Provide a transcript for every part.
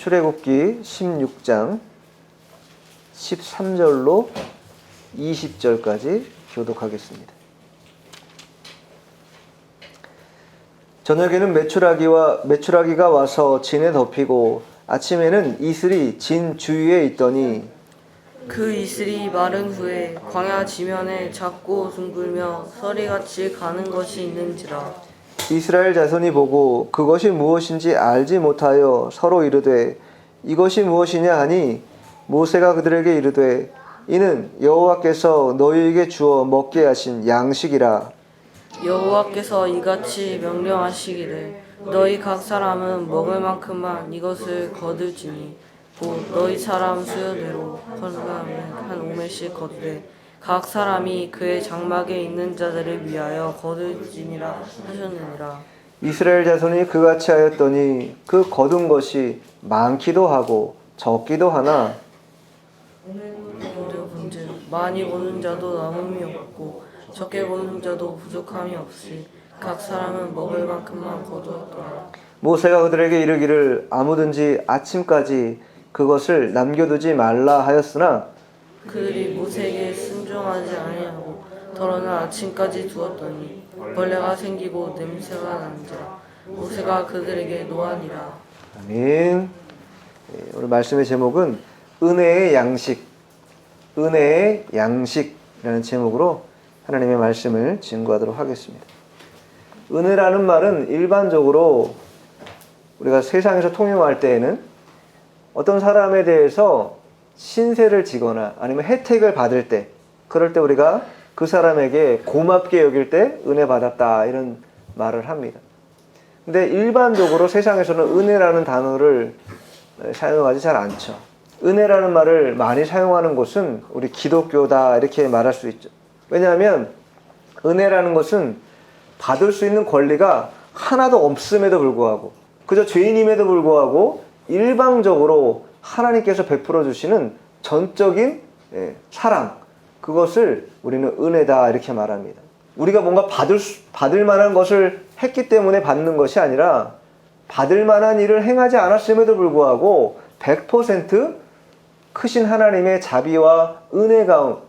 출애굽기 16장 13절로 20절까지 교독하겠습니다. 저녁에는 메추라기가 와서 진에 덮이고 아침에는 이슬이 진 주위에 있더니 그 이슬이 마른 후에 광야 지면에 작고 둥글며 서리같이 가는 것이 있는지라. 이스라엘 자손이 보고 그것이 무엇인지 알지 못하여 서로 이르되 이것이 무엇이냐 하니 모세가 그들에게 이르되 이는 여호와께서 너희에게 주어 먹게 하신 양식이라. 여호와께서 이같이 명령하시기를 너희 각 사람은 먹을 만큼만 이것을 거둘지니 곧 너희 사람 수요대로 건강하면 한 오매씩 거두되 각 사람이 그의 장막에 있는 자들을 위하여 거둘지니라 하셨느니라. 이스라엘 자손이 그같이 하였더니 그 거둔 것이 많기도 하고 적기도 하나 문제 많이 거둔 자도 남음이 없고 적게 거둔 자도 부족함이 없이 각 사람은 먹을 만큼만 거두었더라. 모세가 그들에게 이르기를 아무든지 아침까지 그것을 남겨두지 말라 하였으나 그들이 모세에게 순종하지 아니하고 더러는 아침까지 두었더니 벌레가 생기고 냄새가 난지라. 모세가 그들에게 노하니라. 아멘. 오늘 말씀의 제목은 은혜의 양식이라는 제목으로 하나님의 말씀을 증거하도록 하겠습니다. 은혜라는 말은 일반적으로 우리가 세상에서 통용할 때에는 어떤 사람에 대해서 신세를 지거나 아니면 혜택을 받을 때, 그럴 때 우리가 그 사람에게 고맙게 여길 때 은혜 받았다 이런 말을 합니다. 근데 일반적으로 세상에서는 은혜라는 단어를 사용하지 잘 않죠. 은혜라는 말을 많이 사용하는 곳은 우리 기독교다 이렇게 말할 수 있죠. 왜냐하면 은혜라는 것은 받을 수 있는 권리가 하나도 없음에도 불구하고 그저 죄인임에도 불구하고 일방적으로 하나님께서 베풀어 주시는 전적인 사랑, 그것을 우리는 은혜다 이렇게 말합니다. 우리가 뭔가 받을 만한 것을 했기 때문에 받는 것이 아니라 받을 만한 일을 행하지 않았음에도 불구하고 100% 크신 하나님의 자비와 은혜 가운데,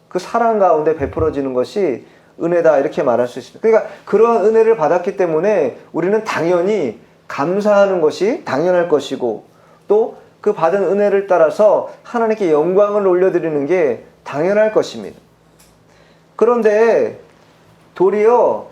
그 사랑 가운데 베풀어지는 것이 은혜다 이렇게 말할 수 있습니다. 그러니까 그러한 은혜를 받았기 때문에 우리는 당연히 감사하는 것이 당연할 것이고 또 그 받은 은혜를 따라서 하나님께 영광을 올려드리는 게 당연할 것입니다. 그런데 도리어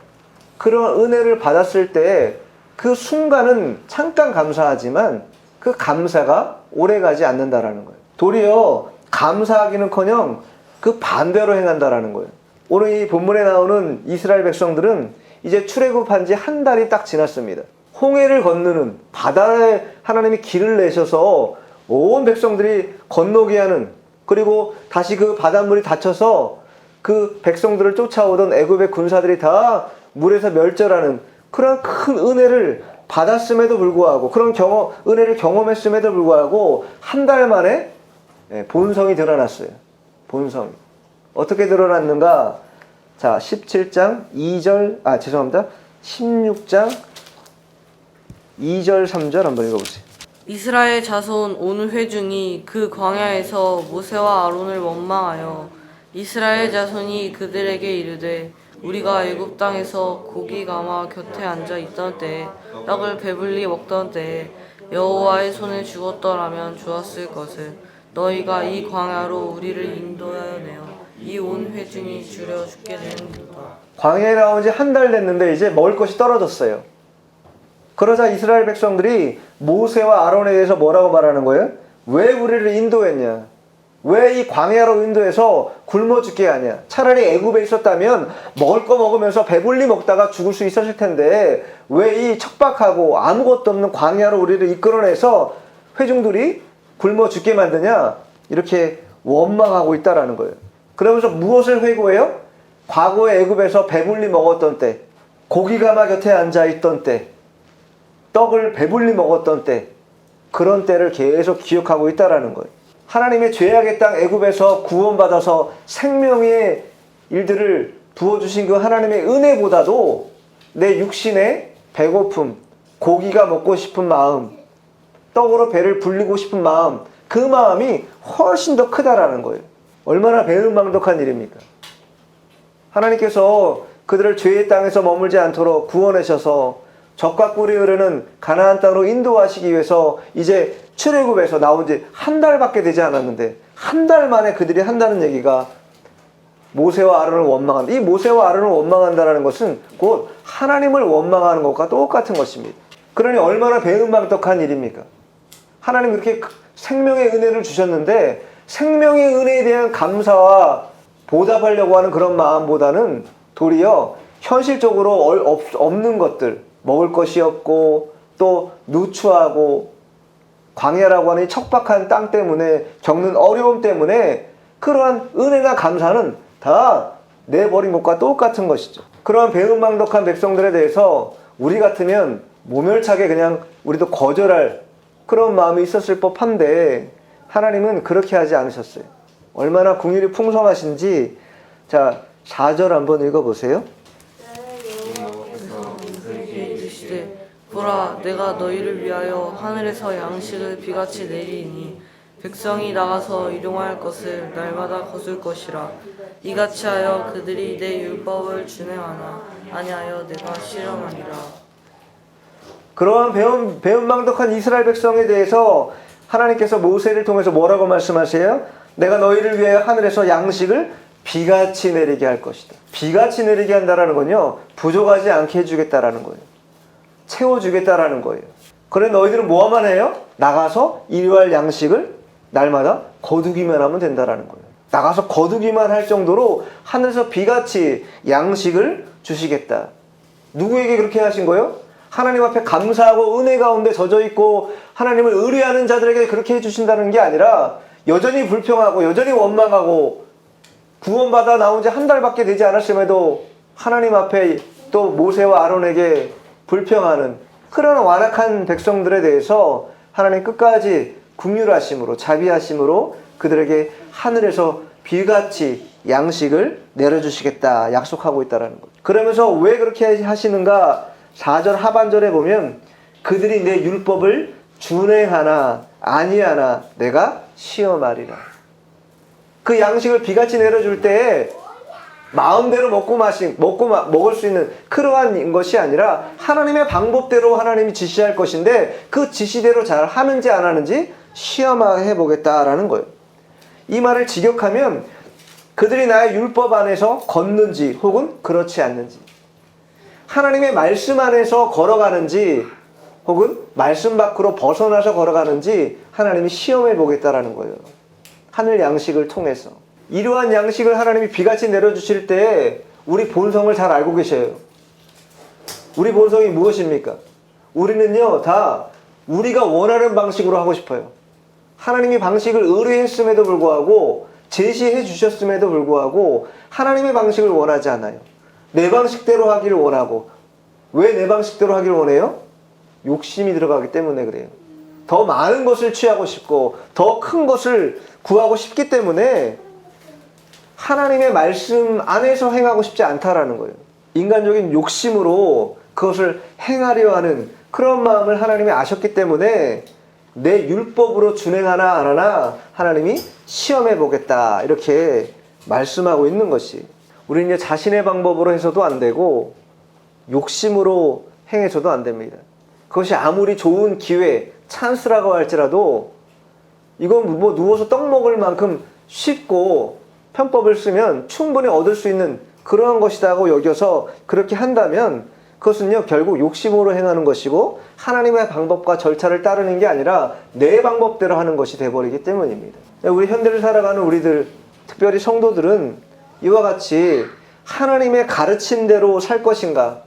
그런 은혜를 받았을 때 그 순간은 잠깐 감사하지만 그 감사가 오래가지 않는다라는 거예요. 도리어 감사하기는커녕 그 반대로 행한다라는 거예요. 오늘 이 본문에 나오는 이스라엘 백성들은 이제 출애굽한 지 한 달이 딱 지났습니다. 홍해를 건너는 바다에 하나님이 길을 내셔서 온 백성들이 건너게 하는, 그리고 다시 그 바닷물이 닫혀서 그 백성들을 쫓아오던 애굽의 군사들이 다 물에서 멸절하는 그런 큰 은혜를 받았음에도 불구하고, 그런 은혜를 경험했음에도 불구하고 한 달 만에 본성이 드러났어요. 본성이 어떻게 드러났는가? 자, 16장 2절 3절 한번 읽어보세요. 이스라엘 자손 온 회중이 그 광야에서 모세와 아론을 원망하여 이스라엘 자손이 그들에게 이르되 우리가 애굽 땅에서 고기 가마 곁에 앉아 있던 때에 떡을 배불리 먹던 때에 여호와의 손에 죽었더라면 좋았을 것을 너희가 이 광야로 우리를 인도하여 내어 이 온 회중이 줄여 죽게 되는도다. 광야에 나온 지 한 달 됐는데 이제 먹을 것이 떨어졌어요. 그러자 이스라엘 백성들이 모세와 아론에 대해서 뭐라고 말하는 거예요? 왜 우리를 인도했냐? 왜 이 광야로 인도해서 굶어 죽게 하냐? 차라리 애굽에 있었다면 먹을 거 먹으면서 배불리 먹다가 죽을 수 있었을 텐데 왜 이 척박하고 아무것도 없는 광야로 우리를 이끌어내서 회중들이 굶어 죽게 만드냐? 이렇게 원망하고 있다라는 거예요. 그러면서 무엇을 회고해요? 과거에 애굽에서 배불리 먹었던 때, 고기가마 곁에 앉아있던 때, 떡을 배불리 먹었던 때, 그런 때를 계속 기억하고 있다라는 거예요. 하나님의 죄악의 땅 애굽에서 구원받아서 생명의 일들을 부어주신 그 하나님의 은혜보다도 내 육신의 배고픔, 고기가 먹고 싶은 마음, 떡으로 배를 불리고 싶은 마음, 그 마음이 훨씬 더 크다라는 거예요. 얼마나 배은망덕한 일입니까? 하나님께서 그들을 죄의 땅에서 머물지 않도록 구원하셔서 젖과 꿀이 흐르는 가나안 땅으로 인도하시기 위해서 이제 출애굽에서 나온 지 한 달밖에 되지 않았는데 한 달 만에 그들이 한다는 얘기가 모세와 아론을 원망한다. 이 모세와 아론을 원망한다는 것은 곧 하나님을 원망하는 것과 똑같은 것입니다. 그러니 얼마나 배은망덕한 일입니까? 하나님 그렇게 생명의 은혜를 주셨는데 생명의 은혜에 대한 감사와 보답하려고 하는 그런 마음보다는 도리어 현실적으로 없는 것들, 먹을 것이 없고 또 누추하고 광야라고 하는 이 척박한 땅 때문에 겪는 어려움 때문에 그러한 은혜나 감사는 다 내버린 것과 똑같은 것이죠. 그러한 배은망덕한 백성들에 대해서 우리 같으면 모멸차게 그냥 우리도 거절할 그런 마음이 있었을 법한데 하나님은 그렇게 하지 않으셨어요. 얼마나 긍휼이 풍성하신지. 자, 4절 한번 읽어보세요. 보라, 내가 너희를 위하여 하늘에서 양식을 비같이 내리니 백성이 나가서 일용할 것을 날마다 거둘 것이라. 이같이 하여 그들이 내 율법을 준행하나 아니하여 내가 실험하니라. 그러한 배은망덕한 이스라엘 백성에 대해서 하나님께서 모세를 통해서 뭐라고 말씀하세요? 내가 너희를 위하여 하늘에서 양식을 비같이 내리게 할 것이다. 비같이 내리게 한다라는 건요, 부족하지 않게 해주겠다라는 거예요. 채워주겠다라는 거예요. 그래 너희들은 뭐만 해요? 나가서 일용할 양식을 날마다 거두기만 하면 된다라는 거예요. 나가서 거두기만 할 정도로 하늘에서 비같이 양식을 주시겠다. 누구에게 그렇게 하신 거예요? 하나님 앞에 감사하고 은혜 가운데 젖어 있고 하나님을 의뢰하는 자들에게 그렇게 해주신다는 게 아니라 여전히 불평하고 여전히 원망하고 구원받아 나온 지 한 달밖에 되지 않았음에도 하나님 앞에 또 모세와 아론에게 불평하는 그런 완악한 백성들에 대해서 하나님 끝까지 긍휼하심으로 자비하심으로 그들에게 하늘에서 비같이 양식을 내려주시겠다 약속하고 있다는 것. 그러면서 왜 그렇게 하시는가? 4절 하반절에 보면 그들이 내 율법을 준행하나 아니하나 내가 시험하리라. 그 양식을 비같이 내려줄 때 마음대로 먹을 수 있는 그러한 것이 아니라 하나님의 방법대로 하나님이 지시할 것인데 그 지시대로 잘 하는지 안 하는지 시험해 보겠다라는 거예요. 이 말을 직역하면 그들이 나의 율법 안에서 걷는지 혹은 그렇지 않는지, 하나님의 말씀 안에서 걸어가는지 혹은 말씀 밖으로 벗어나서 걸어가는지 하나님이 시험해 보겠다라는 거예요. 하늘 양식을 통해서. 이러한 양식을 하나님이 비같이 내려주실 때 우리 본성을 잘 알고 계셔요. 우리 본성이 무엇입니까? 우리는요 다 우리가 원하는 방식으로 하고 싶어요. 하나님이 방식을 의뢰했음에도 불구하고 제시해 주셨음에도 불구하고 하나님의 방식을 원하지 않아요. 내 방식대로 하기를 원하고. 왜 내 방식대로 하기를 원해요? 욕심이 들어가기 때문에 그래요. 더 많은 것을 취하고 싶고 더 큰 것을 구하고 싶기 때문에 하나님의 말씀 안에서 행하고 싶지 않다라는 거예요. 인간적인 욕심으로 그것을 행하려 하는 그런 마음을 하나님이 아셨기 때문에 내 율법으로 준행하나 안 하나 하나님이 시험해 보겠다 이렇게 말씀하고 있는 것이, 우리는 이제 자신의 방법으로 해서도 안 되고 욕심으로 행해서도 안 됩니다. 그것이 아무리 좋은 기회, 찬스라고 할지라도 이건 뭐 누워서 떡 먹을 만큼 쉽고 편법을 쓰면 충분히 얻을 수 있는 그러한 것이라고 여겨서 그렇게 한다면 그것은요 결국 욕심으로 행하는 것이고 하나님의 방법과 절차를 따르는 게 아니라 내 방법대로 하는 것이 돼버리기 때문입니다. 우리 현대를 살아가는 우리들, 특별히 성도들은 이와 같이 하나님의 가르침대로 살 것인가,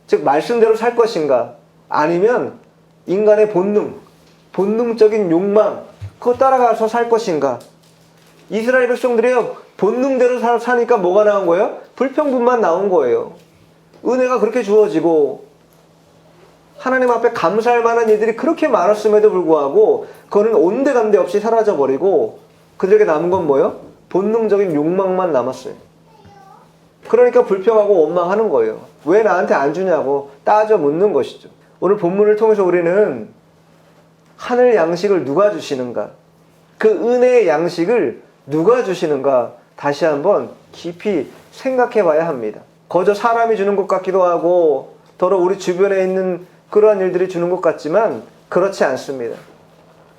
즉 말씀대로 살 것인가, 아니면 인간의 본능적인 욕망 그거 따라가서 살 것인가. 이스라엘 백성들이요 본능대로 사니까 뭐가 나온 거예요? 불평분만 나온 거예요. 은혜가 그렇게 주어지고 하나님 앞에 감사할 만한 일들이 그렇게 많았음에도 불구하고 그거는 온데간데 없이 사라져버리고 그들에게 남은 건 뭐예요? 본능적인 욕망만 남았어요. 그러니까 불평하고 원망하는 거예요. 왜 나한테 안 주냐고 따져 묻는 것이죠. 오늘 본문을 통해서 우리는 하늘 양식을 누가 주시는가? 그 은혜의 양식을 누가 주시는가? 다시 한번 깊이 생각해 봐야 합니다. 거저 사람이 주는 것 같기도 하고 더러 우리 주변에 있는 그러한 일들이 주는 것 같지만 그렇지 않습니다.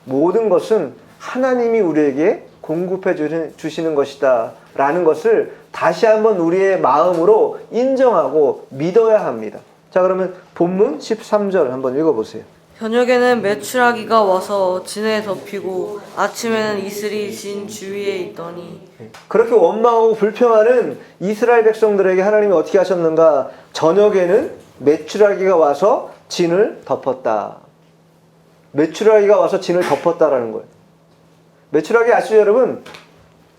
모든 것은 하나님이 우리에게 공급해 주시는 것이다 라는 것을 다시 한번 우리의 마음으로 인정하고 믿어야 합니다. 자, 그러면 본문 13절 한번 읽어보세요. 저녁에는 메추라기가 와서 진에 덮이고 아침에는 이슬이 진 주위에 있더니 그렇게 원망하고 불평하는 이스라엘 백성들에게 하나님이 어떻게 하셨는가? 저녁에는 메추라기가 와서 진을 덮었다. 메추라기가 와서 진을 덮었다라는 거예요. 메추라기 아시죠, 여러분?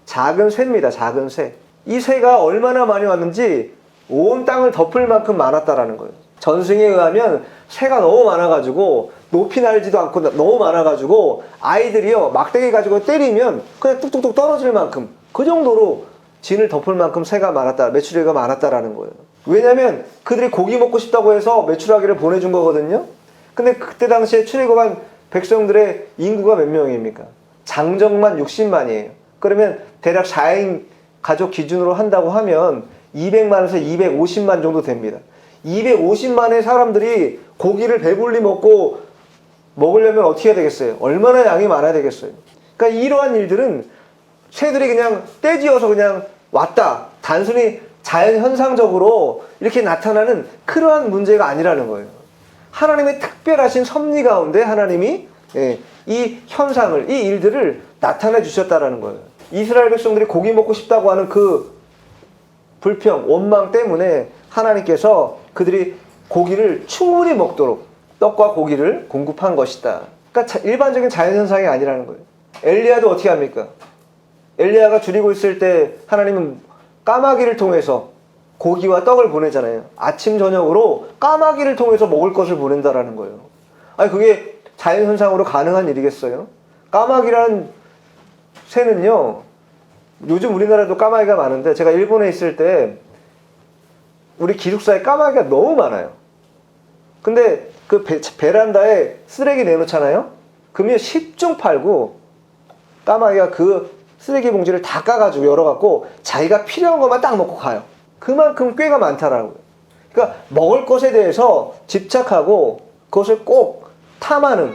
작은 새입니다. 작은 새. 이 새가 얼마나 많이 왔는지 온 땅을 덮을 만큼 많았다라는 거예요. 전승에 의하면 새가 너무 많아가지고 높이 날지도 않고 너무 많아가지고 아이들이요 막대기 가지고 때리면 그냥 뚝뚝뚝 떨어질 만큼 그 정도로 진을 덮을 만큼 새가 많았다, 메추라기가 많았다라는 거예요. 왜냐하면 그들이 고기 먹고 싶다고 해서 메추라기를 보내준 거거든요. 근데 그때 당시에 출애굽한 백성들의 인구가 몇 명입니까? 장정만 60만이에요. 그러면 대략 4인 가족 기준으로 한다고 하면 200만에서 250만 정도 됩니다. 250만의 사람들이 고기를 배불리 먹으려면 어떻게 해야 되겠어요? 얼마나 양이 많아야 되겠어요? 그러니까 이러한 일들은 새들이 그냥 떼지어서 그냥 왔다. 단순히 자연현상적으로 이렇게 나타나는 그러한 문제가 아니라는 거예요. 하나님의 특별하신 섭리 가운데 하나님이 이 현상을, 이 일들을 나타내 주셨다라는 거예요. 이스라엘 백성들이 고기 먹고 싶다고 하는 그 불평, 원망 때문에 하나님께서 그들이 고기를 충분히 먹도록 떡과 고기를 공급한 것이다. 그러니까 일반적인 자연현상이 아니라는 거예요. 엘리야도 어떻게 합니까? 엘리야가 줄이고 있을 때 하나님은 까마귀를 통해서 고기와 떡을 보내잖아요. 아침 저녁으로 까마귀를 통해서 먹을 것을 보낸다라는 거예요. 아니 그게 자연현상으로 가능한 일이겠어요? 까마귀라는 새는요, 요즘 우리나라도 까마귀가 많은데 제가 일본에 있을 때 우리 기숙사에 까마귀가 너무 많아요. 근데 그 베란다에 쓰레기 내놓잖아요? 그러면 10중 팔고 까마귀가 그 쓰레기 봉지를 다 까가지고 열어갖고 자기가 필요한 것만 딱 먹고 가요. 그만큼 꾀가 많다라고요. 그러니까 먹을 것에 대해서 집착하고 그것을 꼭 탐하는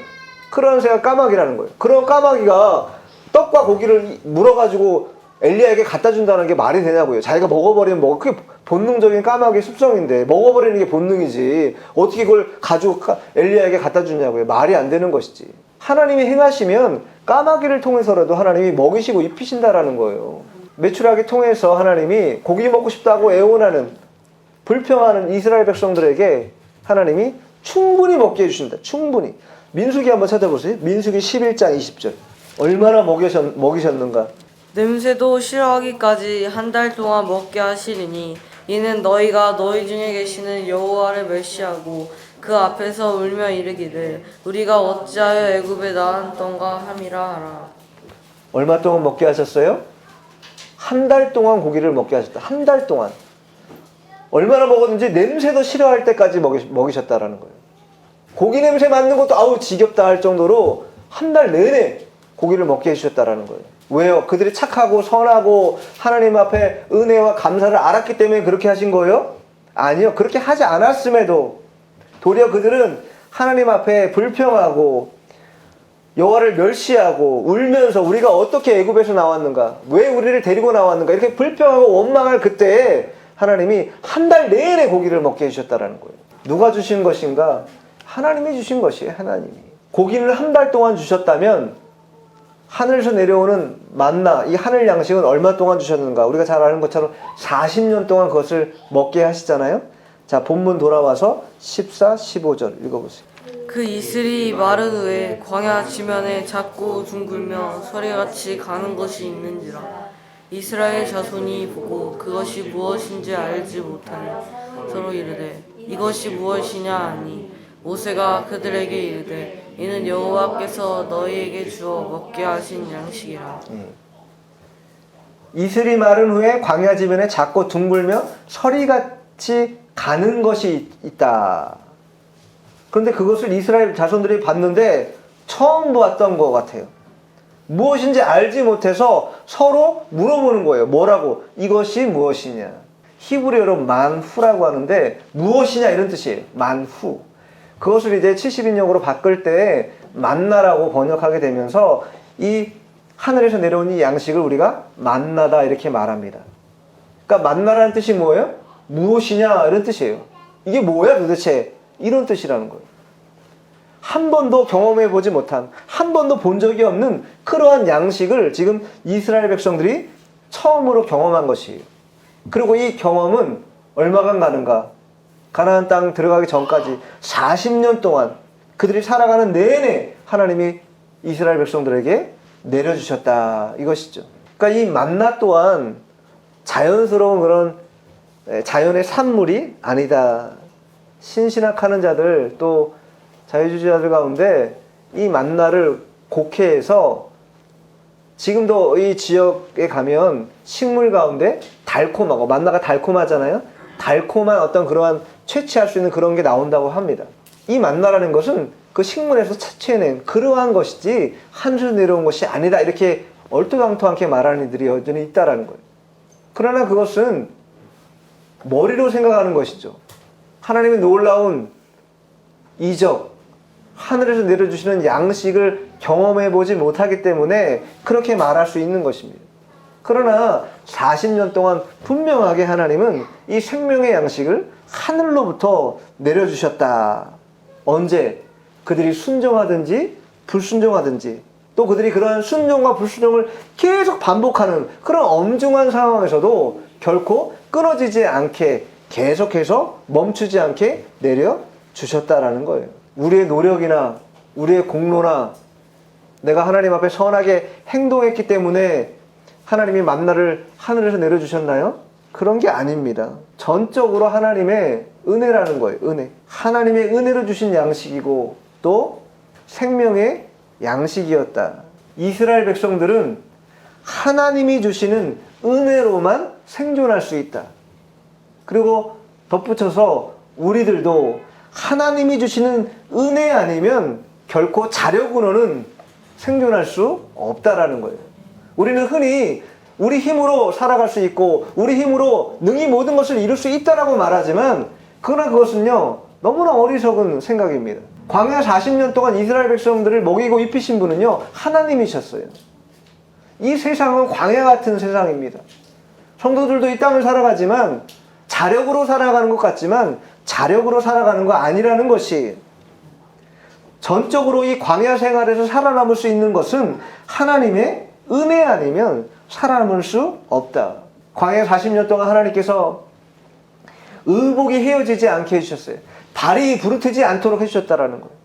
그런 새가 까마귀라는 거예요. 그런 까마귀가 떡과 고기를 물어가지고 엘리야에게 갖다 준다는 게 말이 되냐고요. 자기가 먹어버리면 그게 본능적인 까마귀의 습성인데 먹어버리는 게 본능이지 어떻게 그걸 가지고 엘리야에게 갖다 주냐고요. 말이 안 되는 것이지. 하나님이 행하시면 까마귀를 통해서라도 하나님이 먹이시고 입히신다라는 거예요. 메추라기 통해서 하나님이 고기 먹고 싶다고 애원하는 불평하는 이스라엘 백성들에게 하나님이 충분히 먹게 해주신다. 충분히. 민수기 한번 찾아보세요. 민수기 11장 20절. 얼마나 먹이셨는가. 냄새도 싫어하기까지 한 달 동안 먹게 하시리니 이는 너희가 너희 중에 계시는 여호와를 멸시하고 그 앞에서 울며 이르기를 우리가 어찌하여 애굽에 나왔던가 함이라 하라. 얼마 동안 먹게 하셨어요? 한 달 동안 고기를 먹게 하셨다. 한 달 동안. 얼마나 먹었는지 냄새도 싫어할 때까지 먹이셨다라는 거예요. 고기 냄새 맡는 것도 아우 지겹다 할 정도로 한 달 내내 고기를 먹게 해주셨다라는 거예요. 왜요? 그들이 착하고 선하고 하나님 앞에 은혜와 감사를 알았기 때문에 그렇게 하신 거예요? 아니요. 그렇게 하지 않았음에도 도리어 그들은 하나님 앞에 불평하고 여호와를 멸시하고 울면서 우리가 어떻게 애굽에서 나왔는가? 왜 우리를 데리고 나왔는가? 이렇게 불평하고 원망할 그때에 하나님이 한 달 내내 고기를 먹게 해주셨다라는 거예요. 누가 주신 것인가? 하나님이 주신 것이에요. 하나님이. 고기를 한 달 동안 주셨다면 하늘에서 내려오는 만나, 이 하늘 양식은 얼마 동안 주셨는가? 우리가 잘 아는 것처럼 40년 동안 그것을 먹게 하시잖아요. 자, 본문 돌아와서 14, 15절 읽어보세요. 그 이슬이 마른 후에 광야 지면에 작고 둥글며 서리같이 가는 것이 있는지라 이스라엘 자손이 보고 그것이 무엇인지 알지 못하니 서로 이르되 이것이 무엇이냐 하니 모세가 그들에게 이르되 이는 여호와께서 너희에게 주어 먹게 하신 양식이라. 이슬이 마른 후에 광야 지면에 작고 둥글며 서리같이 가는 것이 있다. 그런데 그것을 이스라엘 자손들이 봤는데 처음 보았던 것 같아요. 무엇인지 알지 못해서 서로 물어보는 거예요. 뭐라고? 이것이 무엇이냐? 히브리어로 만후라고 하는데 무엇이냐 이런 뜻이에요. 만후. 그것을 이제 70인역으로 바꿀 때 만나라고 번역하게 되면서 이 하늘에서 내려온 이 양식을 우리가 만나다 이렇게 말합니다. 그러니까 만나라는 뜻이 뭐예요? 무엇이냐 이런 뜻이에요. 이게 뭐야 도대체? 이런 뜻이라는 거예요. 한 번도 경험해보지 못한, 한 번도 본 적이 없는 그러한 양식을 지금 이스라엘 백성들이 처음으로 경험한 것이에요. 그리고 이 경험은 얼마간 가는가? 가나안 땅 들어가기 전까지 40년 동안 그들이 살아가는 내내 하나님이 이스라엘 백성들에게 내려주셨다 이것이죠. 그러니까 이 만나 또한 자연스러운 그런 자연의 산물이 아니다. 신신학하는 자들 또 자유주의자들 가운데 이 만나를 곡해해서 지금도 이 지역에 가면 식물 가운데 달콤하고 만나가 달콤하잖아요. 달콤한 어떤 그러한 채취할 수 있는 그런 게 나온다고 합니다. 이 만나라는 것은 그 식물에서 채취해낸 그러한 것이지 하늘에서 내려온 것이 아니다. 이렇게 얼토당토않게 말하는 이들이 여전히 있다라는 거예요. 그러나 그것은 머리로 생각하는 것이죠. 하나님의 놀라운 이적, 하늘에서 내려주시는 양식을 경험해보지 못하기 때문에 그렇게 말할 수 있는 것입니다. 그러나 40년 동안 분명하게 하나님은 이 생명의 양식을 하늘로부터 내려주셨다. 언제? 그들이 순종하든지 불순종하든지 또 그들이 그러한 순종과 불순종을 계속 반복하는 그런 엄중한 상황에서도 결코 끊어지지 않게 계속해서 멈추지 않게 내려주셨다라는 거예요. 우리의 노력이나 우리의 공로나 내가 하나님 앞에 선하게 행동했기 때문에 하나님이 만나를 하늘에서 내려주셨나요? 그런 게 아닙니다. 전적으로 하나님의 은혜라는 거예요. 은혜. 하나님의 은혜로 주신 양식이고 또 생명의 양식이었다. 이스라엘 백성들은 하나님이 주시는 은혜로만 생존할 수 있다. 그리고 덧붙여서 우리들도 하나님이 주시는 은혜 아니면 결코 자력으로는 생존할 수 없다라는 거예요. 우리는 흔히 우리 힘으로 살아갈 수 있고 우리 힘으로 능히 모든 것을 이룰 수 있다라고 말하지만 그러나 그것은요 너무나 어리석은 생각입니다. 광야 40년 동안 이스라엘 백성들을 먹이고 입히신 분은요 하나님이셨어요. 이 세상은 광야 같은 세상입니다. 성도들도 이 땅을 살아가지만 자력으로 살아가는 것 같지만 자력으로 살아가는 거 아니라는 것이 전적으로 이 광야 생활에서 살아남을 수 있는 것은 하나님의 은혜 아니면 살아남을 수 없다. 광야 40년 동안 하나님께서 의복이 헤어지지 않게 해주셨어요. 발이 부르트지 않도록 해주셨다라는 거예요.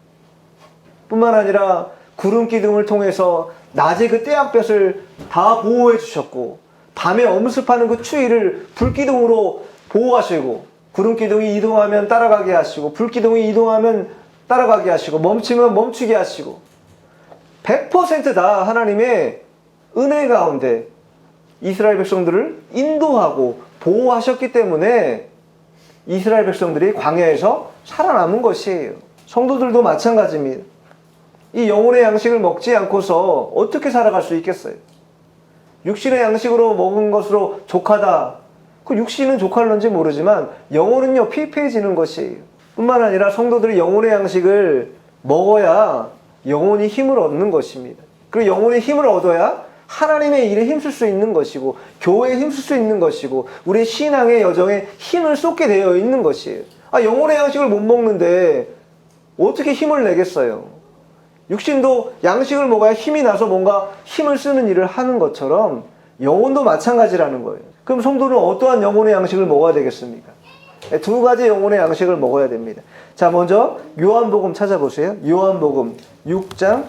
뿐만 아니라 구름 기둥을 통해서 낮에 그 떼약볕을 다 보호해 주셨고 밤에 엄습하는 그 추위를 불기둥으로 보호하시고 구름 기둥이 이동하면 따라가게 하시고 불기둥이 이동하면 따라가게 하시고 멈추면 멈추게 하시고 100% 다 하나님의 은혜 가운데 이스라엘 백성들을 인도하고 보호하셨기 때문에 이스라엘 백성들이 광야에서 살아남은 것이에요. 성도들도 마찬가지입니다. 이 영혼의 양식을 먹지 않고서 어떻게 살아갈 수 있겠어요? 육신의 양식으로 먹은 것으로 족하다. 그 육신은 족할런지 모르지만 영혼은요 피폐해지는 것이에요. 뿐만 아니라 성도들이 영혼의 양식을 먹어야 영혼이 힘을 얻는 것입니다. 그리고 영혼의 힘을 얻어야 하나님의 일에 힘쓸 수 있는 것이고 교회에 힘쓸 수 있는 것이고 우리의 신앙의 여정에 힘을 쏟게 되어 있는 것이에요. 영혼의 양식을 못 먹는데 어떻게 힘을 내겠어요? 육신도 양식을 먹어야 힘이 나서 뭔가 힘을 쓰는 일을 하는 것처럼 영혼도 마찬가지라는 거예요. 그럼 성도는 어떠한 영혼의 양식을 먹어야 되겠습니까? 두 가지 영혼의 양식을 먹어야 됩니다. 자, 먼저 요한복음 찾아보세요. 요한복음 6장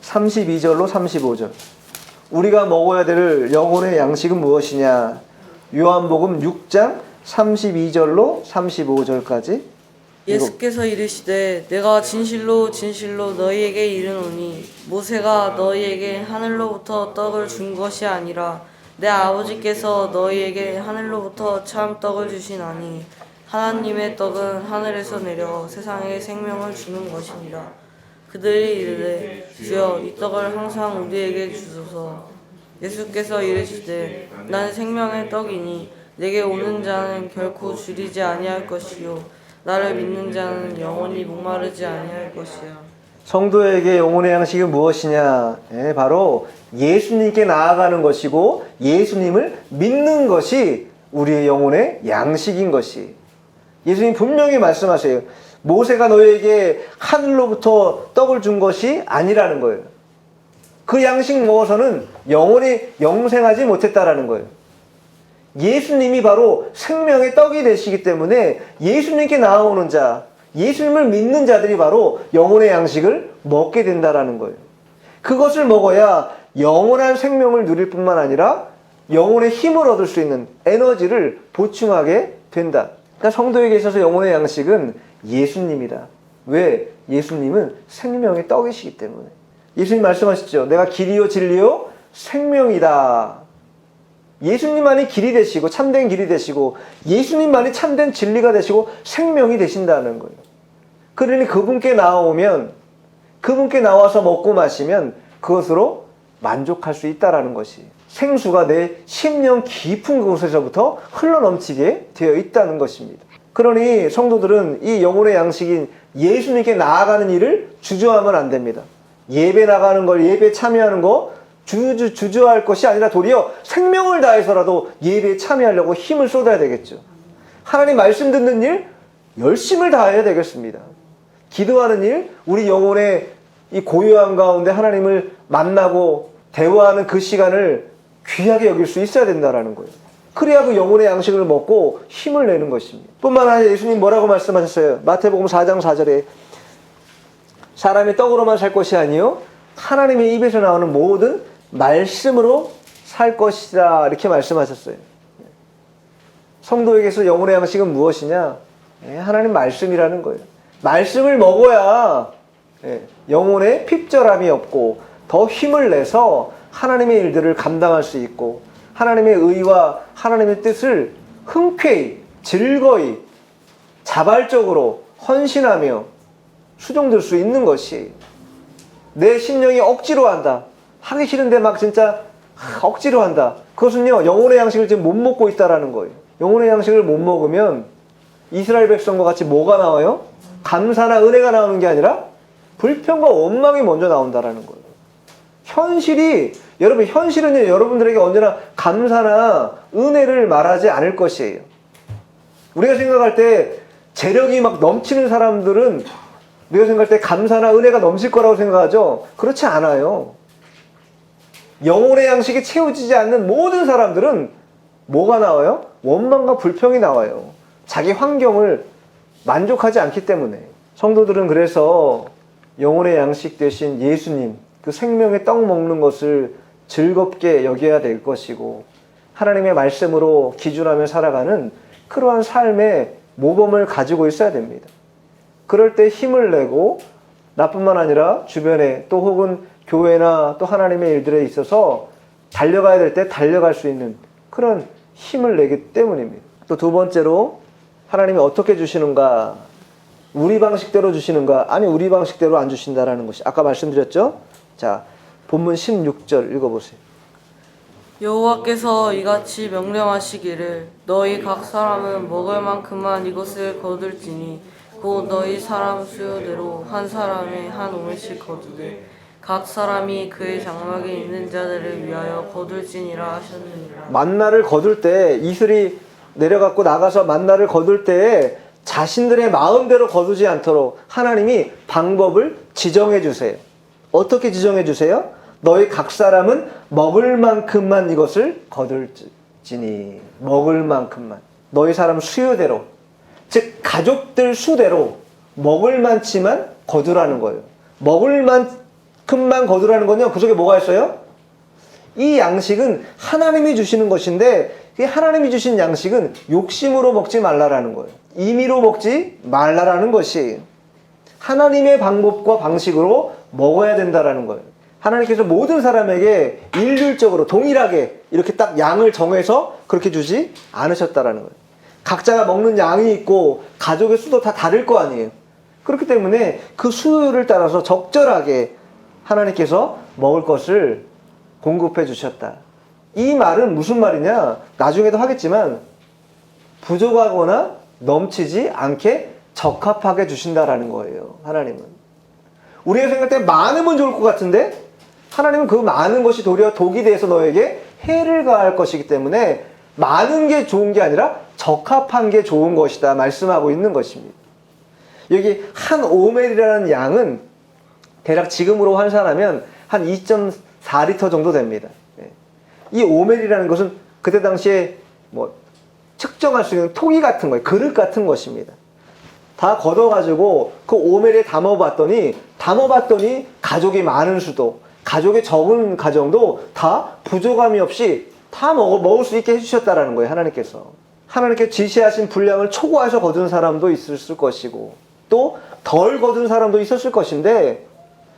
32절로 35절. 우리가 먹어야 될 영혼의 양식은 무엇이냐? 요한복음 6장 32절로 35절까지. 예수께서 이르시되 내가 진실로 진실로 너희에게 이르노니 모세가 너희에게 하늘로부터 떡을 준 것이 아니라 내 아버지께서 너희에게 하늘로부터 참 떡을 주시나니 하나님의 떡은 하늘에서 내려 세상에 생명을 주는 것이니라. 그들이 이르되 주여 이 떡을 항상 우리에게 주소서. 예수께서 이르시되 나는 생명의 떡이니 내게 오는 자는 결코 줄이지 아니할 것이요 나를 믿는 자는 영원히 목마르지 아니할 것이야. 성도에게 영혼의 양식은 무엇이냐? 바로 예수님께 나아가는 것이고 예수님을 믿는 것이 우리의 영혼의 양식인 것이. 예수님 분명히 말씀하세요. 모세가 너에게 하늘로부터 떡을 준 것이 아니라는 거예요. 그 양식 먹어서는 영원히 영생하지 못했다라는 거예요. 예수님이 바로 생명의 떡이 되시기 때문에 예수님께 나아오는 자, 예수님을 믿는 자들이 바로 영혼의 양식을 먹게 된다라는 거예요. 그것을 먹어야 영원한 생명을 누릴 뿐만 아니라 영혼의 힘을 얻을 수 있는 에너지를 보충하게 된다. 그러니까 성도에게 있어서 영혼의 양식은 예수님이다. 왜? 예수님은 생명의 떡이시기 때문에. 예수님 말씀하시죠. 내가 길이요 진리요 생명이다. 예수님만이 길이 되시고 참된 길이 되시고 예수님만이 참된 진리가 되시고 생명이 되신다는 거예요. 그러니 그분께 나오면, 그분께 나와서 먹고 마시면 그것으로 만족할 수 있다라는 것이, 생수가 내 심령 깊은 곳에서부터 흘러넘치게 되어 있다는 것입니다. 그러니 성도들은 이 영혼의 양식인 예수님께 나아가는 일을 주저하면 안 됩니다. 예배 나가는 걸, 예배 참여하는 거 주저할 것이 아니라 도리어 생명을 다해서라도 예배에 참여하려고 힘을 쏟아야 되겠죠. 하나님 말씀 듣는 일 열심을 다해야 되겠습니다. 기도하는 일, 우리 영혼의 이 고요함 가운데 하나님을 만나고 대화하는 그 시간을 귀하게 여길 수 있어야 된다는 거예요. 그래야 그 영혼의 양식을 먹고 힘을 내는 것입니다. 뿐만 아니라 예수님 뭐라고 말씀하셨어요? 마태복음 4장 4절에 사람이 떡으로만 살 것이 아니요 하나님의 입에서 나오는 모든 말씀으로 살 것이다, 이렇게 말씀하셨어요. 성도에게서 영혼의 양식은 무엇이냐? 하나님 말씀이라는 거예요. 말씀을 먹어야 영혼에 핍절함이 없고 더 힘을 내서 하나님의 일들을 감당할 수 있고 하나님의 의와 하나님의 뜻을 흔쾌히 즐거이 자발적으로 헌신하며 수종들 수 있는 것이, 내 심령이 억지로 한다, 하기 싫은데 막 진짜 억지로 한다, 그것은요 영혼의 양식을 지금 못 먹고 있다라는 거예요. 영혼의 양식을 못 먹으면 이스라엘 백성과 같이 뭐가 나와요? 감사나 은혜가 나오는 게 아니라 불평과 원망이 먼저 나온다라는 거예요. 현실은요 여러분들에게 언제나 감사나 은혜를 말하지 않을 것이에요. 우리가 생각할 때 재력이 막 넘치는 사람들은 우리가 생각할 때 감사나 은혜가 넘칠 거라고 생각하죠. 그렇지 않아요. 영혼의 양식이 채워지지 않는 모든 사람들은 뭐가 나와요? 원망과 불평이 나와요. 자기 환경을 만족하지 않기 때문에. 성도들은 그래서 영혼의 양식 대신 예수님, 그 생명의 떡 먹는 것을 즐겁게 여겨야 될 것이고 하나님의 말씀으로 기준하며 살아가는 그러한 삶의 모범을 가지고 있어야 됩니다. 그럴 때 힘을 내고 나뿐만 아니라 주변에 또 혹은 교회나 또 하나님의 일들에 있어서 달려가야 될 때 달려갈 수 있는 그런 힘을 내기 때문입니다. 또 두 번째로 하나님이 어떻게 주시는가? 우리 방식대로 주시는가? 아니 우리 방식대로 안 주신다라는 것이 아까 말씀드렸죠? 자, 본문 16절 읽어보세요. 여호와께서 이같이 명령하시기를 너희 각 사람은 먹을 만큼만 이것을 거둘지니 곧 너희 사람 수요대로 한 사람이 한 오멜씩 거두되 각 사람이 그의 장막에 있는 자들을 위하여 거둘지니라 하셨느니라. 만나를 거둘 때 이슬이 내려갖고 나가서 만나를 거둘 때에 자신들의 마음대로 거두지 않도록 하나님이 방법을 지정해 주세요. 어떻게 지정해 주세요? 너희 각 사람은 먹을 만큼만 이것을 거둘지니. 먹을 만큼만. 너희 사람 수요대로, 즉 가족들 수대로 먹을 만치만 거두라는 거예요. 먹을 만큼만 거두라는 건요, 그 속에 뭐가 있어요? 이 양식은 하나님이 주시는 것인데 이 하나님이 주신 양식은 욕심으로 먹지 말라라는 거예요. 임의로 먹지 말라라는 것이 하나님의 방법과 방식으로 먹어야 된다라는 거예요. 하나님께서 모든 사람에게 일률적으로 동일하게 이렇게 딱 양을 정해서 그렇게 주지 않으셨다라는 거예요. 각자가 먹는 양이 있고 가족의 수도 다 다를 거 아니에요. 그렇기 때문에 그 수요를 따라서 적절하게 하나님께서 먹을 것을 공급해 주셨다. 이 말은 무슨 말이냐? 나중에도 하겠지만 부족하거나 넘치지 않게 적합하게 주신다라는 거예요. 하나님은. 우리가 생각할 때 많으면 좋을 것 같은데 하나님은 그 많은 것이 도리어 독이 돼서 너에게 해를 가할 것이기 때문에 많은 게 좋은 게 아니라 적합한 게 좋은 것이다 말씀하고 있는 것입니다. 여기 한 오멜이라는 양은 대략 지금으로 환산하면 한 2.4리터 정도 됩니다. 이 오멜이라는 것은 그때 당시에 뭐 측정할 수 있는 토기 같은 거예요. 그릇 같은 것입니다. 다 걷어가지고 그 오멜에 담아봤더니 가족이 많은 수도, 가족이 적은 가정도 다 부족함이 없이 다 먹을 수 있게 해주셨다라는 거예요. 하나님께서. 하나님께 지시하신 분량을 초과해서 거둔 사람도 있었을 것이고 또 덜 거둔 사람도 있었을 것인데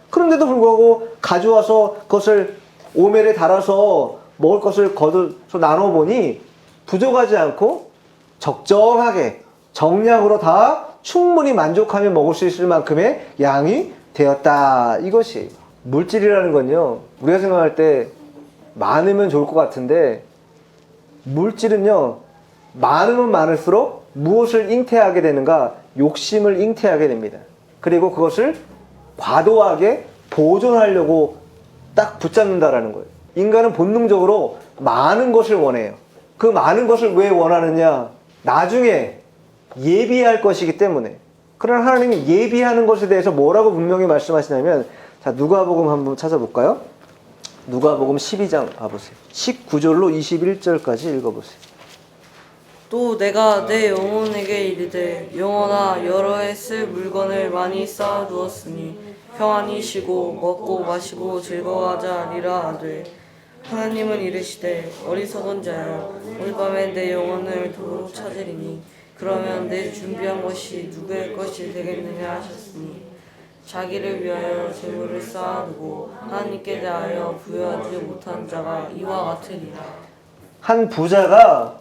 그런데도 불구하고 가져와서 그것을 오멜에 달아서 먹을 것을 거둬서 나눠보니 부족하지 않고 적정하게 정량으로 다 충분히 만족하며 먹을 수 있을 만큼의 양이 되었다. 이것이 물질이라는 건요, 우리가 생각할 때 많으면 좋을 것 같은데 물질은요, 많으면 많을수록 무엇을 잉태하게 되는가? 욕심을 잉태하게 됩니다. 그리고 그것을 과도하게 보존하려고 딱 붙잡는다라는 거예요. 인간은 본능적으로 많은 것을 원해요. 그 많은 것을 왜 원하느냐? 나중에 예비할 것이기 때문에. 그러나 하나님이 예비하는 것에 대해서 뭐라고 분명히 말씀하시냐면, 자, 누가복음 한번 찾아볼까요? 누가복음 12장 봐보세요. 19절로 21절까지 읽어보세요. 또 내가 내 영혼에게 이르되 영혼아 여러 해 쓸 물건을 많이 쌓아두었으니 평안히 쉬고 먹고 마시고 즐거워하자 하리라 하되 하나님은 이르시되 어리석은 자여 오늘 밤에 내 영혼을 도로 찾으리니 그러면 내 준비한 것이 누구의 것이 되겠느냐 하셨으니 자기를 위하여 재물을 쌓아두고 하나님께 대하여 부여하지 못한 자가 이와 같으리라. 한 부자가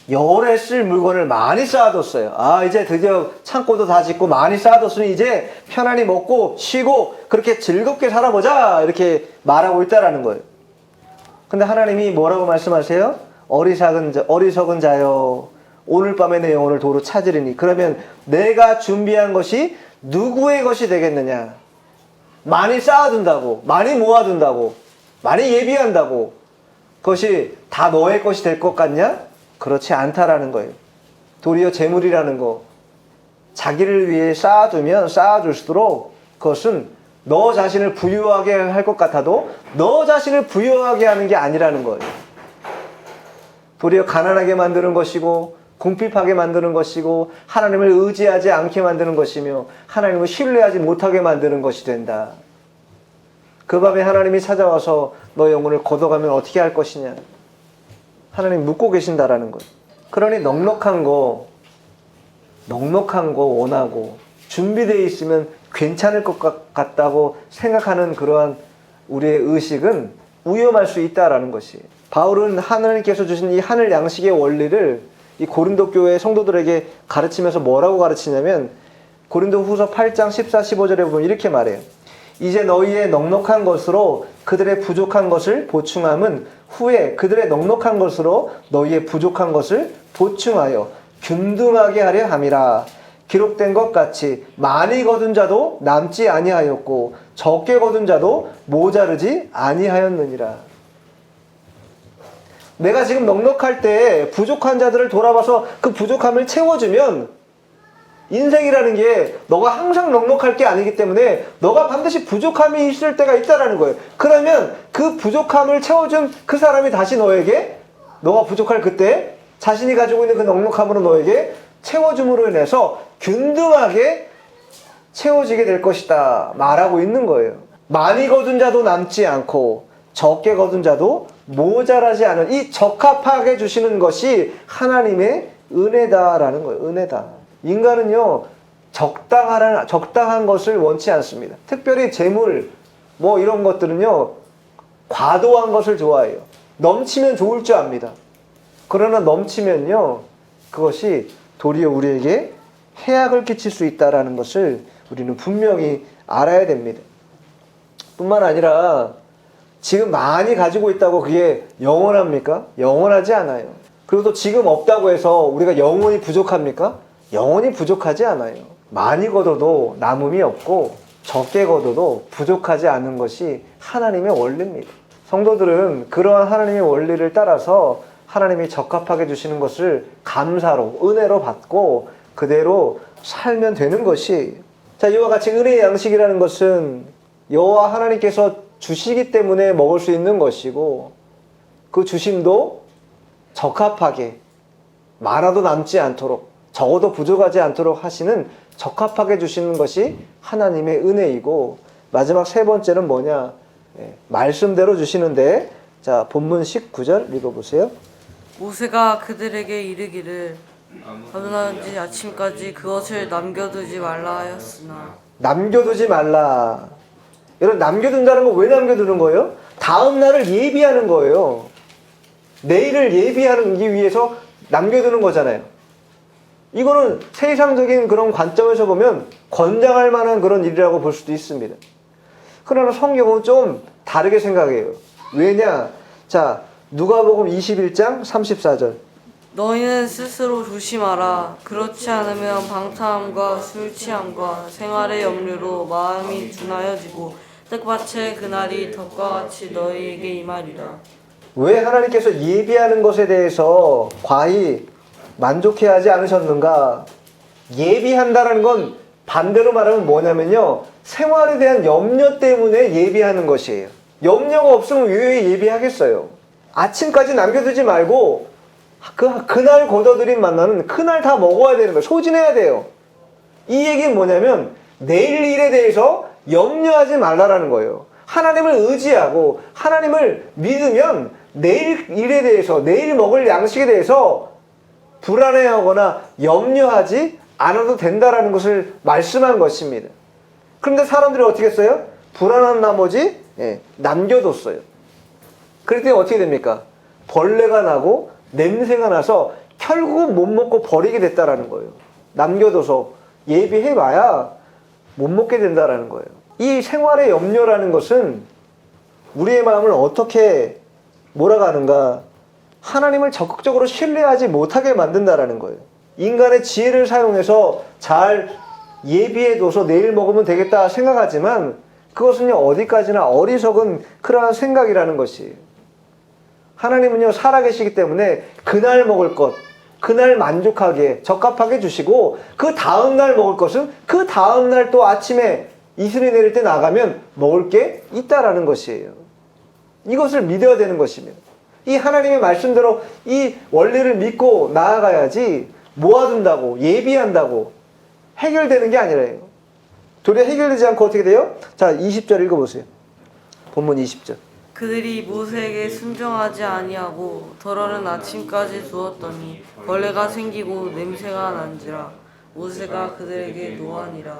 열에 쓸 물건을 많이 쌓아뒀어요. 아, 이제 드디어 창고도 다 짓고 많이 쌓아뒀으니 이제 편안히 먹고 쉬고 그렇게 즐겁게 살아보자 이렇게 말하고 있다라는 거예요. 근데 하나님이 뭐라고 말씀하세요? 어리석은 자여 오늘 밤에 내 영혼을 도로 찾으리니 그러면 내가 준비한 것이 누구의 것이 되겠느냐? 많이 쌓아둔다고, 많이 모아둔다고, 많이 예비한다고 그것이 다 너의 것이 될 것 같냐? 그렇지 않다라는 거예요. 도리어 재물이라는 거, 자기를 위해 쌓아두면 쌓아둘수록 그것은 너 자신을 부유하게 할 것 같아도 너 자신을 부유하게 하는 게 아니라는 거예요. 도리어 가난하게 만드는 것이고 궁핍하게 만드는 것이고 하나님을 의지하지 않게 만드는 것이며 하나님을 신뢰하지 못하게 만드는 것이 된다. 그 밤에 하나님이 찾아와서 너 영혼을 걷어가면 어떻게 할 것이냐? 하나님 묻고 계신다라는 거예요. 그러니 넉넉한 거 원하고 준비되어 있으면 괜찮을 것 같다고 생각하는 그러한 우리의 의식은 위험할 수 있다라는 것이. 바울은 하나님께서 주신 이 하늘 양식의 원리를 이 고린도 교회 성도들에게 가르치면서 뭐라고 가르치냐면 고린도 후서 8장 14, 15절에 보면 이렇게 말해요. 이제 너희의 넉넉한 것으로 그들의 부족한 것을 보충함은 후에 그들의 넉넉한 것으로 너희의 부족한 것을 보충하여 균등하게 하려 함이라. 기록된 것 같이 많이 거둔 자도 남지 아니하였고 적게 거둔 자도 모자르지 아니하였느니라. 내가 지금 넉넉할 때 부족한 자들을 돌아봐서 그 부족함을 채워주면 인생이라는 게 너가 항상 넉넉할 게 아니기 때문에 너가 반드시 부족함이 있을 때가 있다라는 거예요. 그러면 그 부족함을 채워준 그 사람이 다시 너에게 너가 부족할 그때 자신이 가지고 있는 그 넉넉함으로 너에게 채워줌으로 인해서 균등하게 채워지게 될 것이다 말하고 있는 거예요. 많이 거둔 자도 남지 않고 적게 거둔 자도 모자라지 않은 이 적합하게 주시는 것이 하나님의 은혜다라는 거예요. 은혜다. 인간은요 적당한 것을 원치 않습니다. 특별히 재물 뭐 이런 것들은요 과도한 것을 좋아해요. 넘치면 좋을 줄 압니다. 그러나 넘치면요 그것이 도리어 우리에게 해악을 끼칠 수 있다라는 것을 우리는 분명히 알아야 됩니다. 뿐만 아니라 지금 많이 가지고 있다고 그게 영원합니까? 영원하지 않아요. 그리고 또 지금 없다고 해서 우리가 영원히 부족합니까? 영원히 부족하지 않아요. 많이 거둬도 남음이 없고 적게 거둬도 부족하지 않은 것이 하나님의 원리입니다. 성도들은 그러한 하나님의 원리를 따라서 하나님이 적합하게 주시는 것을 감사로, 은혜로 받고 그대로 살면 되는 것이, 자, 이와 같이 은혜의 양식이라는 것은 여호와 하나님께서 주시기 때문에 먹을 수 있는 것이고, 그 주심도 적합하게, 많아도 남지 않도록, 적어도 부족하지 않도록 하시는 적합하게 주시는 것이 하나님의 은혜이고, 마지막 세 번째는 뭐냐? 말씀대로 주시는데, 자, 본문 19절 읽어보세요. 모세가 그들에게 이르기를 어느날인지 아침까지 그것을 남겨두지 말라 하였으나. 남겨두지 말라. 여러분, 남겨둔다는 거 왜 남겨두는 거예요? 다음 날을 예비하는 거예요. 내일을 예비하기 위해서 남겨두는 거잖아요. 이거는 세상적인 그런 관점에서 보면 권장할 만한 그런 일이라고 볼 수도 있습니다. 그러나 성경은 좀 다르게 생각해요. 왜냐? 자, 누가복음 21장 34절. 너희는 스스로 조심하라. 그렇지 않으면 방탕함과 술 취함과 생활의 염려로 마음이 둔하여지고 뜻밭의 그날이 덕과 같이 너희에게 임하리라. 왜 하나님께서 예비하는 것에 대해서 과히 만족해하지 않으셨는가? 예비한다는 건 반대로 말하면 뭐냐면요, 생활에 대한 염려 때문에 예비하는 것이에요. 염려가 없으면 왜 예비하겠어요? 아침까지 남겨두지 말고 그날 거둬들인 만나는 그날 다 먹어야 되는 거예요. 소진해야 돼요. 이 얘기는 뭐냐면 내일 일에 대해서 염려하지 말라라는 거예요. 하나님을 의지하고 하나님을 믿으면 내일 일에 대해서, 내일 먹을 양식에 대해서 불안해하거나 염려하지 않아도 된다라는 것을 말씀한 것입니다. 그런데 사람들이 어떻게 했어요? 불안한 나머지 남겨뒀어요. 그랬더니 어떻게 됩니까? 벌레가 나고 냄새가 나서 결국은 못 먹고 버리게 됐다라는 거예요. 남겨둬서 예비해봐야 못 먹게 된다라는 거예요. 이 생활의 염려라는 것은 우리의 마음을 어떻게 몰아가는가? 하나님을 적극적으로 신뢰하지 못하게 만든다라는 거예요. 인간의 지혜를 사용해서 잘 예비해둬서 내일 먹으면 되겠다 생각하지만 그것은요, 어디까지나 어리석은 그러한 생각이라는 것이에요. 하나님은요, 살아계시기 때문에 그날 먹을 것, 그날 만족하게 적합하게 주시고 그 다음날 먹을 것은 그 다음날 또 아침에 이슬이 내릴 때 나가면 먹을 게 있다라는 것이에요. 이것을 믿어야 되는 것입니다. 이 하나님의 말씀대로 이 원리를 믿고 나아가야지 모아둔다고, 예비한다고 해결되는 게 아니라요. 도리어 해결되지 않고 어떻게 돼요? 자, 20절 읽어보세요. 본문 20절. 그들이 모세에게 순종하지 아니하고 덜어는 아침까지 두었더니 벌레가 생기고 냄새가 난지라. 모세가 그들에게 노하니라.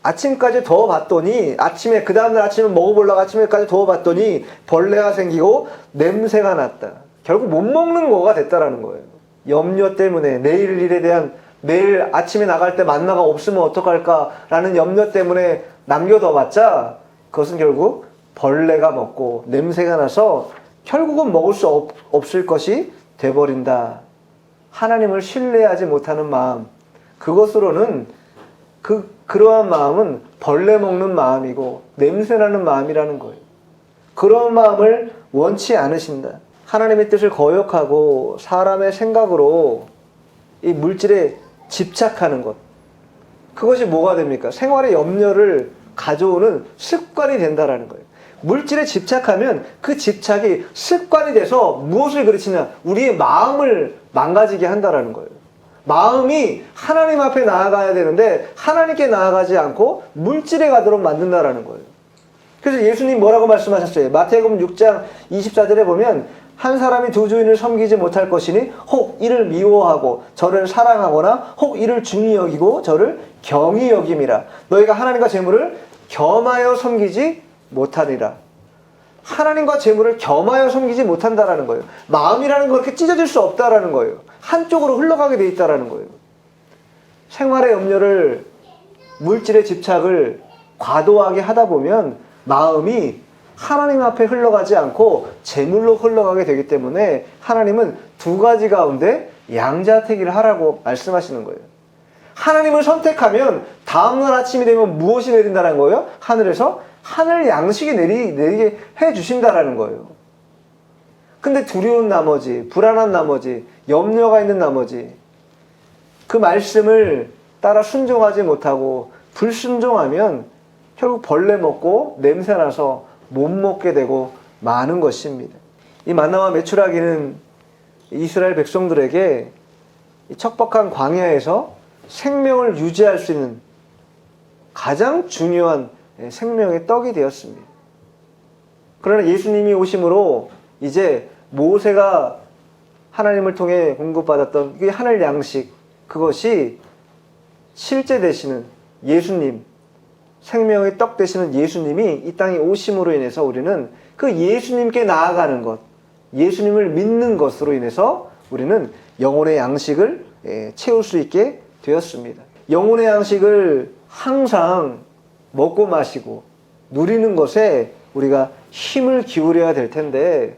아침까지 더 봤더니, 아침에 그 다음날 아침에 먹어보려고 아침에까지 더 봤더니 벌레가 생기고 냄새가 났다. 결국 못 먹는 거가 됐다라는 거예요. 염려 때문에 내일 일에 대한, 내일 아침에 나갈 때 만나가 없으면 어떡할까라는 염려 때문에 남겨둬봤자 그것은 결국 벌레가 먹고 냄새가 나서 결국은 먹을 수 없을 것이 돼버린다. 하나님을 신뢰하지 못하는 마음, 그것으로는 그러한 마음은 벌레 먹는 마음이고 냄새나는 마음이라는 거예요. 그런 마음을 원치 않으신다. 하나님의 뜻을 거역하고 사람의 생각으로 이 물질에 집착하는 것, 그것이 뭐가 됩니까? 생활의 염려를 가져오는 습관이 된다라는 거예요. 물질에 집착하면 그 집착이 습관이 돼서 무엇을 그르치냐? 우리의 마음을 망가지게 한다라는 거예요. 마음이 하나님 앞에 나아가야 되는데 하나님께 나아가지 않고 물질에 가도록 만든다라는 거예요. 그래서 예수님 뭐라고 말씀하셨어요? 마태복음 6장 24절에 보면 한 사람이 두 주인을 섬기지 못할 것이니 혹 이를 미워하고 저를 사랑하거나 혹 이를 중히 여기고 저를 경히 여김이라. 너희가 하나님과 재물을 겸하여 섬기지 못하리라. 하나님과 재물을 겸하여 섬기지 못한다라는 거예요. 마음이라는 건 그렇게 찢어질 수 없다라는 거예요. 한쪽으로 흘러가게 돼 있다라는 거예요. 생활의 염려를 물질의 집착을 과도하게 하다 보면 마음이 하나님 앞에 흘러가지 않고 재물로 흘러가게 되기 때문에 하나님은 두 가지 가운데 양자택일을 하라고 말씀하시는 거예요. 하나님을 선택하면 다음날 아침이 되면 무엇이 내린다는 거예요? 하늘에서 하늘 양식이 내리게 해주신다라는 거예요. 근데 두려운 나머지, 불안한 나머지, 염려가 있는 나머지 그 말씀을 따라 순종하지 못하고 불순종하면 결국 벌레 먹고 냄새나서 못 먹게 되고 마는 것입니다. 이 만나와 메추라기는 이스라엘 백성들에게 이 척박한 광야에서 생명을 유지할 수 있는 가장 중요한 생명의 떡이 되었습니다. 그러나 예수님이 오심으로 이제 모세가 하나님을 통해 공급받았던 그 하늘 양식, 그것이 실제 되시는 예수님, 생명의 떡 되시는 예수님이 이 땅에 오심으로 인해서 우리는 그 예수님께 나아가는 것, 예수님을 믿는 것으로 인해서 우리는 영혼의 양식을 채울 수 있게 되었습니다. 영혼의 양식을 항상 먹고 마시고 누리는 것에 우리가 힘을 기울여야 될 텐데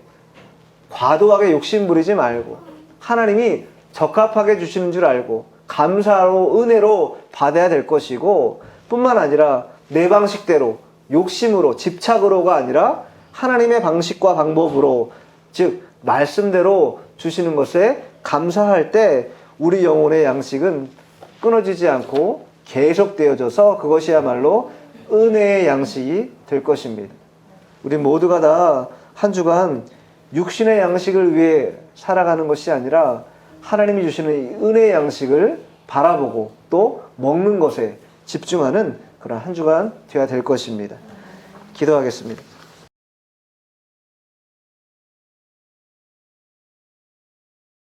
과도하게 욕심 부리지 말고 하나님이 적합하게 주시는 줄 알고 감사로 은혜로 받아야 될 것이고, 뿐만 아니라 내 방식대로 욕심으로 집착으로가 아니라 하나님의 방식과 방법으로, 즉 말씀대로 주시는 것에 감사할 때 우리 영혼의 양식은 끊어지지 않고 계속되어져서 그것이야말로 은혜의 양식이 될 것입니다. 우리 모두가 다 한 주간 육신의 양식을 위해 살아가는 것이 아니라 하나님이 주시는 은혜의 양식을 바라보고 또 먹는 것에 집중하는 그런 한 주간 되어야 될 것입니다. 기도하겠습니다.